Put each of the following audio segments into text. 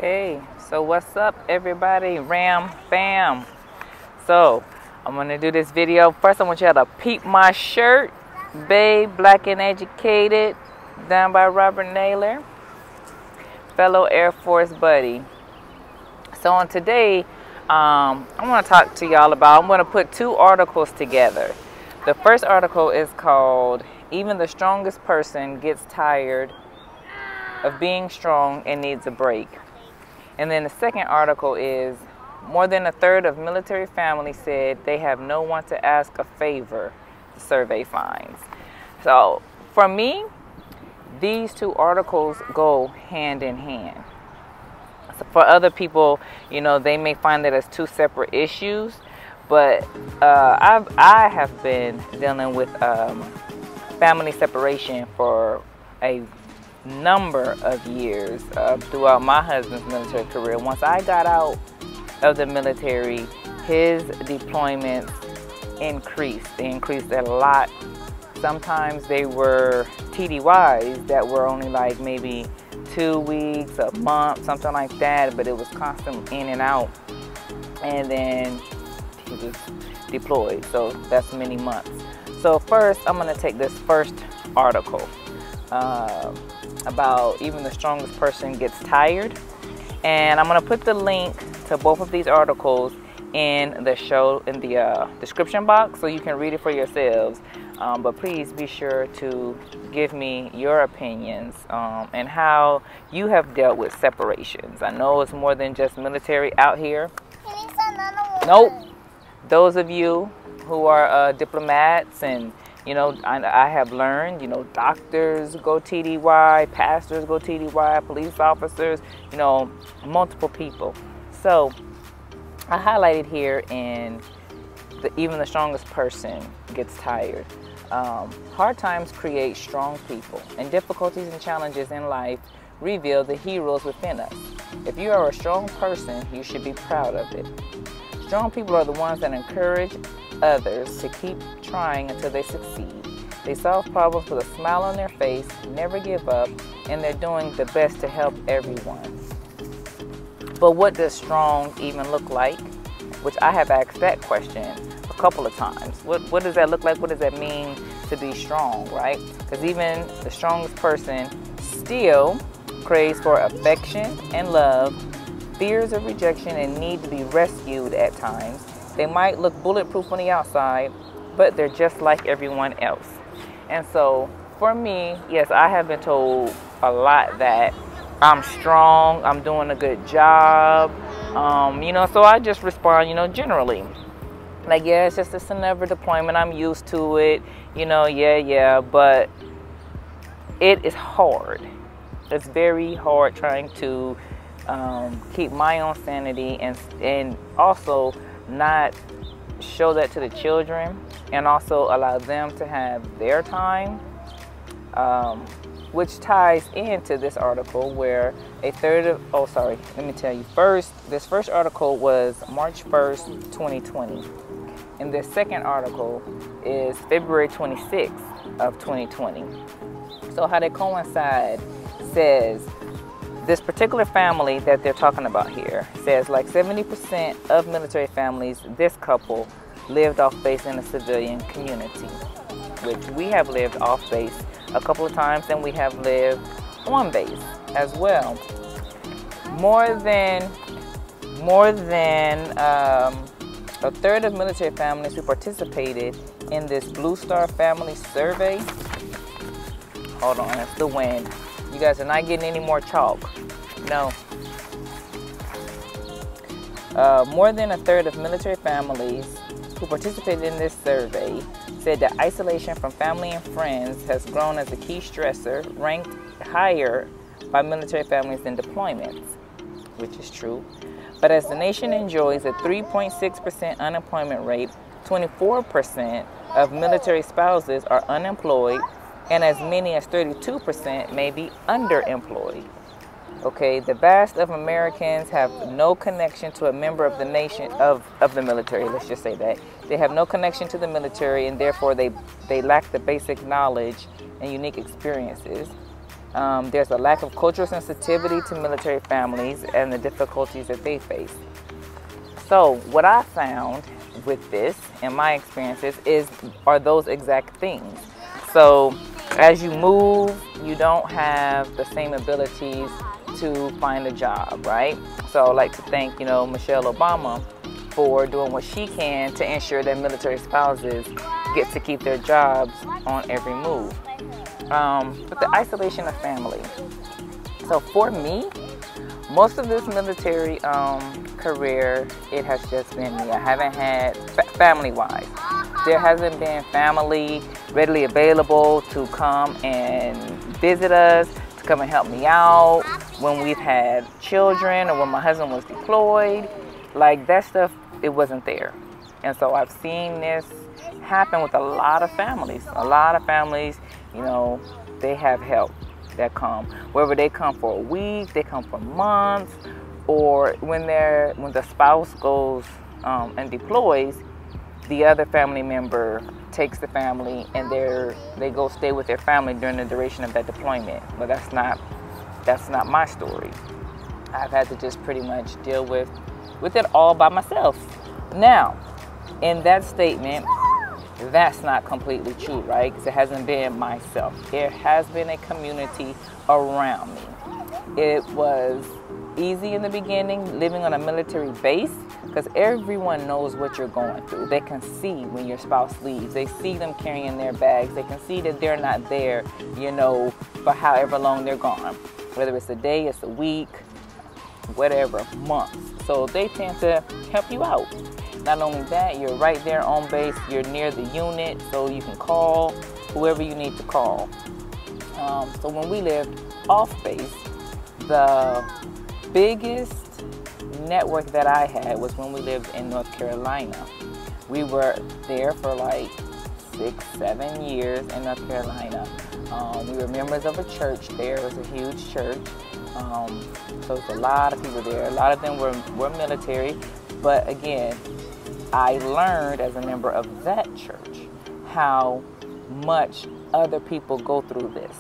Okay, so what's up everybody, Ram fam? So I'm gonna do this video. First I want y'all to peep my shirt. Babe, Black and Educated, done by Robert Naylor, fellow Air Force buddy. So on today, I want to talk to y'all about, I'm going to put two articles together. The first article is called Even the Strongest Person Gets Tired of Being Strong and Needs a Break. And then the second article is more than a third of military families said they have no one to ask a favor, the survey finds. So for me, these two articles go hand in hand. So for other people, you know, they may find that as two separate issues, but I have been dealing with family separation for a number of years throughout my husband's military career. Once I got out of the military, his deployments increased. They increased a lot. Sometimes they were TDYs that were only like maybe 2 weeks, a month, something like that, but it was constant in and out. And then he was deployed, so that's many months. So first, I'm going to take this first article about even the strongest person gets tired. And I'm going to put the link to both of these articles in the description box so you can read it for yourselves. But please be sure to give me your opinions and how you have dealt with separations. I know it's more than just military out here. Nope. Those of you who are diplomats, and you know, I have learned, you know, doctors go TDY, pastors go TDY, police officers, you know, multiple people. So I highlighted here in even the strongest person gets tired. Hard times create strong people, and difficulties and challenges in life reveal the heroes within us. If you are a strong person, you should be proud of it. Strong people are the ones that encourage others to keep trying until they succeed. They solve problems with a smile on their face, never give up, and they're doing the best to help everyone. But what does strong even look like? Which I have asked that question a couple of times. What does that look like? What does that mean to be strong, right? Because even the strongest person still craves for affection and love, fears of rejection, and need to be rescued at times. They might look bulletproof on the outside, but they're just like everyone else. And so for me, yes, I have been told a lot that I'm strong, I'm doing a good job, you know, so I just respond, you know, generally. Like, yeah, it's just another deployment, I'm used to it, you know, yeah, but it is hard. It's very hard trying to keep my own sanity and also not show that to the children, and also allow them to have their time, which ties into this article where a third of, oh sorry, let me tell you first, this first article was March 1st, 2020. And this second article is February 26th of 2020. So how they coincide says, this particular family that they're talking about here says like 70% of military families, this couple lived off base in a civilian community, which we have lived off base a couple of times, and we have lived on base as well. More than a third of military families who participated in this Blue Star Family Survey. Hold on, that's the wind. You guys are not getting any more chalk. No. More than a third of military families who participated in this survey said that isolation from family and friends has grown as a key stressor, ranked higher by military families than deployments, which is true. But as the nation enjoys a 3.6% unemployment rate, 24% of military spouses are unemployed, and as many as 32% may be underemployed. Okay, the vast of Americans have no connection to a member of the nation, of the military, let's just say that. They have no connection to the military, and therefore they lack the basic knowledge and unique experiences. There's a lack of cultural sensitivity to military families and the difficulties that they face. So what I found with this and my experiences are those exact things. So as you move, you don't have the same abilities to find a job, right? So I'd like to thank, Michelle Obama for doing what she can to ensure that military spouses get to keep their jobs on every move. But the isolation of family. So for me, most of this military career, it has just been me. I haven't had, family-wise, there hasn't been family readily available to come and visit us, to come and help me out when we've had children or when my husband was deployed. Like that stuff, it wasn't there. And so I've seen this happen with a lot of families. A lot of families, they have help that come. Whether they come for a week, they come for months, or when the spouse goes and deploys, the other family member takes the family and they go stay with their family during the duration of that deployment. But that's not my story. I've had to just pretty much deal with it all by myself. Now, in that statement, that's not completely true, right? Because it hasn't been myself. There has been a community around me. It was easy in the beginning living on a military base because everyone knows what you're going through. They can see when your spouse leaves. They see them carrying their bags. They can see that they're not there, for however long they're gone. Whether it's a day, it's a week, whatever, months. So they tend to help you out. Not only that, you're right there on base, you're near the unit, so you can call whoever you need to call. So when we lived off base, the biggest network that I had was when we lived in North Carolina. We were there for like 6-7 years in North Carolina. We were members of a church there. It was a huge church. So there's a lot of people there. A lot of them were military, but again, I learned as a member of that church how much other people go through this,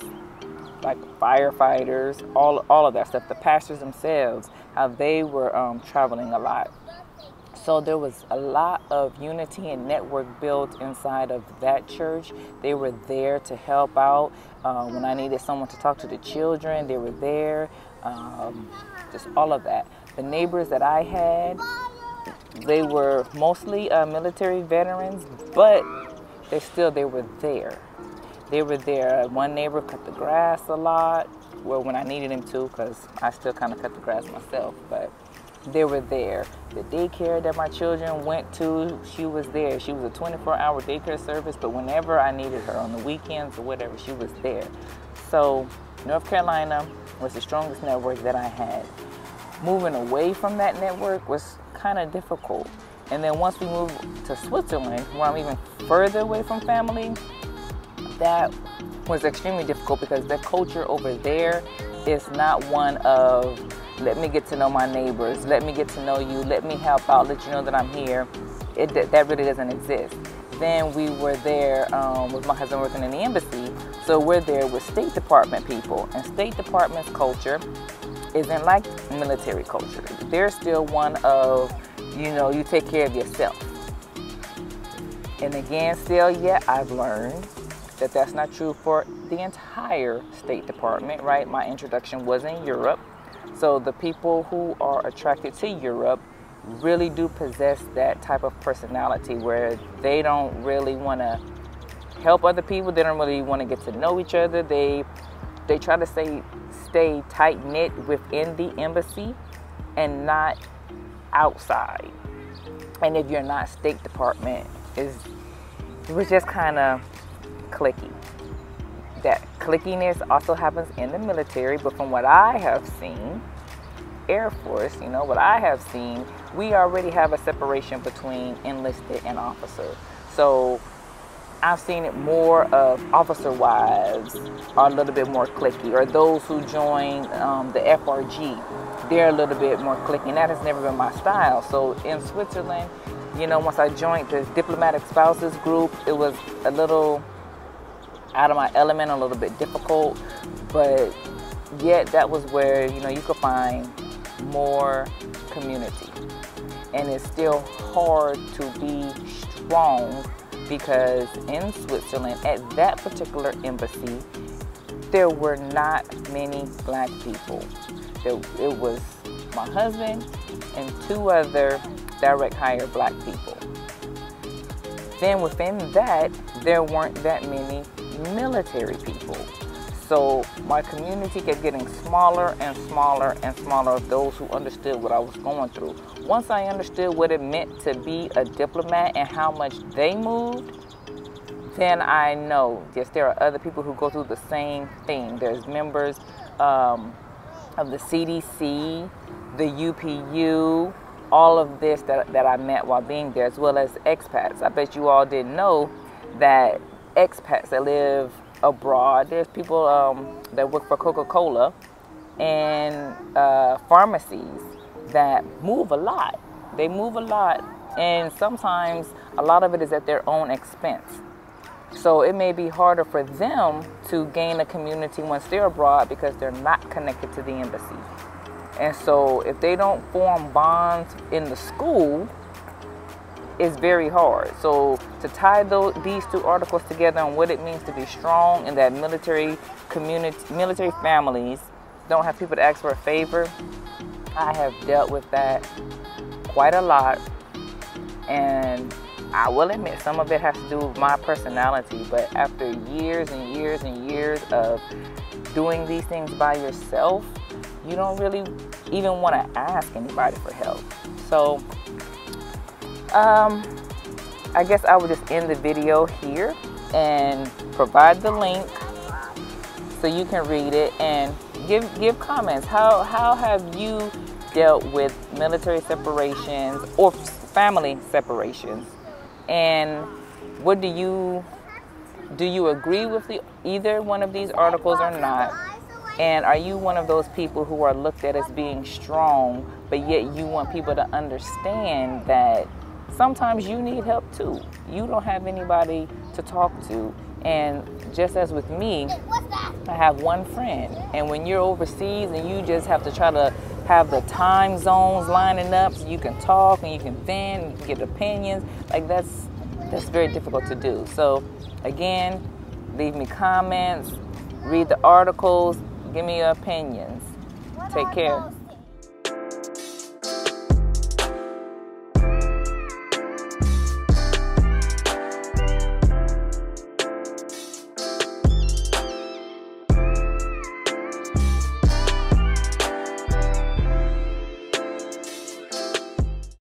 like firefighters, all of that stuff, the pastors themselves, how they were traveling a lot. So there was a lot of unity and network built inside of that church. They were there to help out. When I needed someone to talk to the children, they were there. Just all of that. The neighbors that I had, they were mostly military veterans, but they were there. They were there. One neighbor cut the grass a lot, well, when I needed him to, because I still kind of cut the grass myself, but they were there. The daycare that my children went to, she was there. She was a 24-hour daycare service, but whenever I needed her on the weekends or whatever, she was there. So North Carolina was the strongest network that I had. Moving away from that network was kind of difficult. And then once we moved to Switzerland, where I'm even further away from family, that was extremely difficult because the culture over there is not one of, let me get to know my neighbors, let me get to know you, let me help out, let you know that I'm here. That really doesn't exist. Then we were there with my husband working in the embassy, so we're there with State Department people, and State Department's culture isn't like military culture. They're still one of, you take care of yourself. And again, still yet, I've learned that that's not true for the entire State Department, right? My introduction was in Europe. So the people who are attracted to Europe really do possess that type of personality where they don't really want to help other people. They don't really want to get to know each other. They try to stay tight-knit within the embassy and not outside. And if you're not State Department, it was just kind of cliquey. That clickiness also happens in the military, but from what I have seen, Air Force, what I have seen, we already have a separation between enlisted and officer. So I've seen it more of officer wives are a little bit more cliquey, or those who join the FRG, they're a little bit more cliquey, and that has never been my style. So in Switzerland, once I joined the diplomatic spouses group, it was a little out of my element, a little bit difficult, but yet that was where, you know, you could find more community. And it's still hard to be strong because in Switzerland, at that particular embassy, there were not many black people. It was my husband and 2 other direct hire black people. Then within that, there weren't that many military people. So my community kept getting smaller and smaller and smaller of those who understood what I was going through. Once I understood what it meant to be a diplomat and how much they moved, then I know, yes, there are other people who go through the same thing. There's members of the CDC, the UPU, all of this that I met while being there, as well as expats. I bet you all didn't know that expats that live abroad, there's people that work for Coca-Cola and pharmacies that move a lot. They move a lot, and sometimes a lot of it is at their own expense. So it may be harder for them to gain a community once they're abroad because they're not connected to the embassy. And so if they don't form bonds in the school, it's very hard. So to tie these 2 articles together on what it means to be strong and that military families don't have people to ask for a favor, I have dealt with that quite a lot. And I will admit some of it has to do with my personality, but after years and years and years of doing these things by yourself, you don't really even want to ask anybody for help. So I guess I would just end the video here and provide the link so you can read it and give comments. How have you dealt with military separations or family separations? And what do you agree with either one of these articles or not? And are you one of those people who are looked at as being strong, but yet you want people to understand that sometimes you need help too? You don't have anybody to talk to. And just as with me, I have one friend. And when you're overseas and you just have to try to have the time zones lining up so you can talk and you can vent and you can get opinions, like that's very difficult to do. So again, leave me comments, read the articles, give me your opinions. Take care.